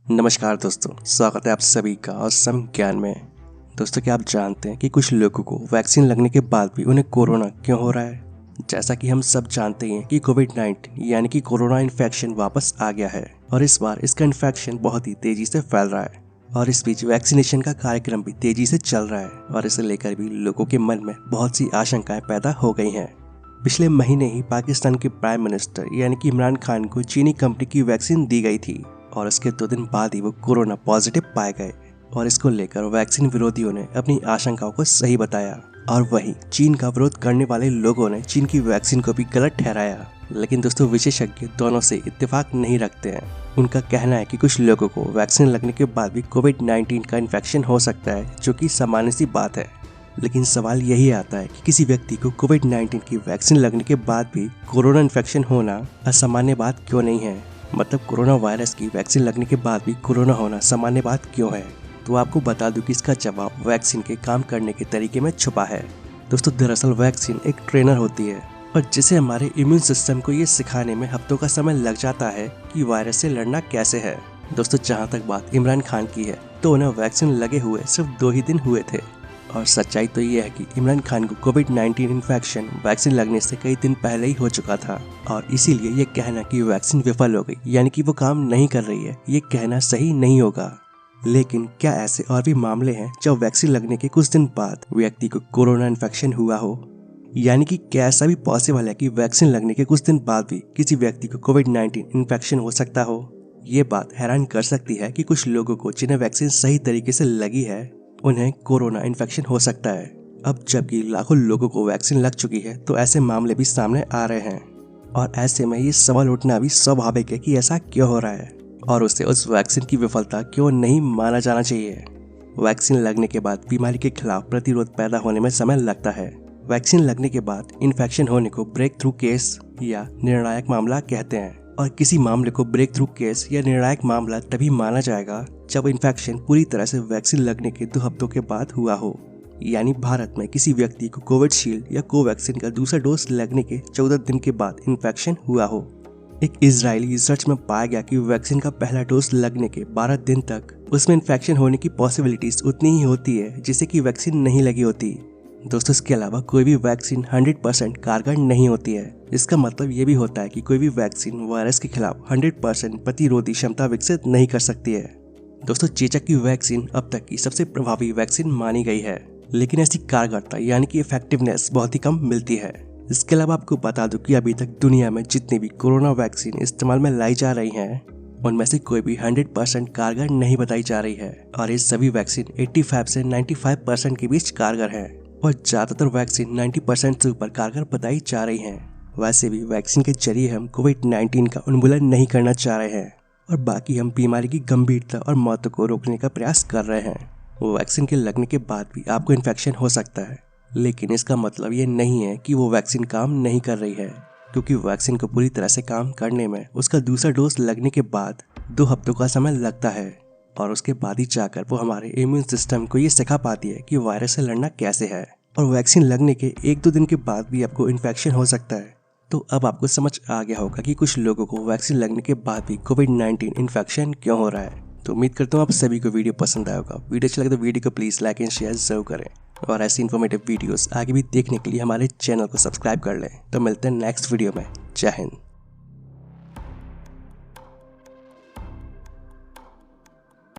नमस्कार दोस्तों, स्वागत है आप सभी का औसम ज्ञान में। दोस्तों, क्या आप जानते हैं कि कुछ लोगों को वैक्सीन लगने के बाद भी उन्हें कोरोना क्यों हो रहा है? जैसा कि हम सब जानते हैं कि कोविड-19 यानी कि कोरोना इन्फेक्शन वापस आ गया है और इस बार इसका इन्फेक्शन बहुत ही तेजी से फैल रहा है और इस बीच वैक्सीनेशन का कार्यक्रम भी तेजी से चल रहा है और इसे लेकर भी लोगों के मन में बहुत सी आशंकाएं पैदा हो गई हैं। पिछले महीने ही पाकिस्तान के प्राइम मिनिस्टर यानी कि इमरान खान को चीनी कंपनी की वैक्सीन दी गई थी और उसके 2 दिन बाद ही वो कोरोना पॉजिटिव पाए गए और इसको लेकर वैक्सीन विरोधियों ने अपनी आशंकाओं को सही बताया और वहीं चीन का विरोध करने वाले लोगों ने चीन की वैक्सीन को भी गलत ठहराया। लेकिन दोस्तों, विशेषज्ञ दोनों से इत्तेफाक नहीं रखते हैं। उनका कहना है कि कुछ लोगों को वैक्सीन लगने के बाद भी कोविड-19 का इन्फेक्शन हो सकता है, जो कि सामान्य सी बात है। लेकिन सवाल यही आता है कि किसी व्यक्ति को कोविड-19 की वैक्सीन लगने के बाद भी कोरोना इन्फेक्शन होना असामान्य बात क्यों नहीं है? मतलब कोरोना वायरस की वैक्सीन लगने के बाद भी कोरोना होना सामान्य बात क्यों है? तो आपको बता दूं कि इसका जवाब वैक्सीन के काम करने के तरीके में छुपा है। दोस्तों, दरअसल वैक्सीन एक ट्रेनर होती है और जिसे हमारे इम्यून सिस्टम को ये सिखाने में हफ्तों का समय लग जाता है कि वायरस से लड़ना कैसे है। दोस्तों, जहाँ तक बात इमरान खान की है तो उन्हें वैक्सीन लगे हुए सिर्फ 2 ही दिन हुए थे और सच्चाई तो ये है कि इमरान खान को कोविड-19 इन्फेक्शन वैक्सीन लगने से कई दिन पहले ही हो चुका था और इसीलिए ये कहना कि वैक्सीन विफल हो गई यानी कि वो काम नहीं कर रही है, ये कहना सही नहीं होगा। लेकिन क्या ऐसे और भी मामले हैं जब वैक्सीन लगने के कुछ दिन बाद व्यक्ति को कोरोना इन्फेक्शन हुआ हो? यानी कि क्या ऐसा भी पॉसिबल है कि वैक्सीन लगने के कुछ दिन बाद भी किसी व्यक्ति को कोविड-19 इन्फेक्शन हो सकता हो? ये बात हैरान कर सकती है कि कुछ लोगों को जिन्हें वैक्सीन सही तरीके से लगी है उन्हें कोरोना इन्फेक्शन हो सकता है। अब जबकि लाखों लोगों को वैक्सीन लग चुकी है तो ऐसे मामले भी सामने आ रहे हैं और ऐसे में ये सवाल उठना भी स्वाभाविक है कि ऐसा क्यों हो रहा है और उसे उस वैक्सीन की विफलता क्यों नहीं माना जाना चाहिए। वैक्सीन लगने के बाद बीमारी के खिलाफ प्रतिरोध पैदा होने में समय लगता है। वैक्सीन लगने के बाद इन्फेक्शन होने को ब्रेक थ्रू केस या निर्णायक मामला कहते हैं और किसी मामले को ब्रेक थ्रू केस या निर्णायक मामला तभी माना जाएगा जब इन्फेक्शन पूरी तरह से वैक्सीन लगने के 2 हफ्तों के बाद हुआ हो। यानी भारत में किसी व्यक्ति को कोविशील्ड या कोवैक्सीन का दूसरा डोज लगने के 14 दिन के बाद इन्फेक्शन हुआ हो। एक इजरायली रिसर्च में पाया गया कि वैक्सीन का पहला डोज लगने के 12 दिन तक उसमें इन्फेक्शन होने की पॉसिबिलिटीज उतनी ही होती है जिसे कि वैक्सीन नहीं लगी होती। दोस्तों, इसके अलावा कोई भी वैक्सीन 100% कारगर नहीं होती है। इसका मतलब ये भी होता है कि कोई भी वैक्सीन वायरस के खिलाफ 100% प्रतिरोधी क्षमता विकसित नहीं कर सकती है। दोस्तों, चेचक की वैक्सीन अब तक की सबसे प्रभावी वैक्सीन मानी गई है, लेकिन ऐसी कारगरता यानी कि इफेक्टिवनेस बहुत ही कम मिलती है। इसके अलावा आपको बता दूं कि अभी तक दुनिया में जितनी भी कोरोना वैक्सीन इस्तेमाल में लाई जा रही हैं, उनमें से कोई भी 100% कारगर नहीं बताई जा रही है और ये सभी वैक्सीन 85 से 95% के बीच कारगर है और ज्यादातर वैक्सीन 90% से ऊपर कारगर बताई जा रही हैं। वैसे भी वैक्सीन के जरिए हम कोविड-19 का उन्मूलन नहीं करना चाह रहे हैं और बाकी हम बीमारी की गंभीरता और मौत को रोकने का प्रयास कर रहे हैं। वैक्सीन के लगने के बाद भी आपको इन्फेक्शन हो सकता है, लेकिन इसका मतलब ये नहीं है कि वो वैक्सीन काम नहीं कर रही है, क्योंकि वैक्सीन को पूरी तरह से काम करने में उसका दूसरा डोज लगने के बाद 2 हफ्तों का समय लगता है और उसके बाद ही जाकर वो हमारे इम्यून सिस्टम को ये सिखा पाती है कि वायरस से लड़ना कैसे है। और वैक्सीन लगने के 1-2 दिन के बाद भी आपको इन्फेक्शन हो सकता है। तो अब आपको समझ आ गया होगा कि कुछ लोगों को वैक्सीन लगने के बाद भी कोविड-19 इन्फेक्शन क्यों हो रहा है। तो उम्मीद करता हूँ आप सभी को वीडियो पसंद आया होगा। वीडियो अच्छा लगे तो वीडियो को प्लीज़ लाइक एंड शेयर जरूर करें और ऐसी इन्फॉर्मेटिव वीडियोस आगे भी देखने के लिए हमारे चैनल को सब्सक्राइब कर लें। तो मिलते हैं नेक्स्ट वीडियो में। जय हिंद।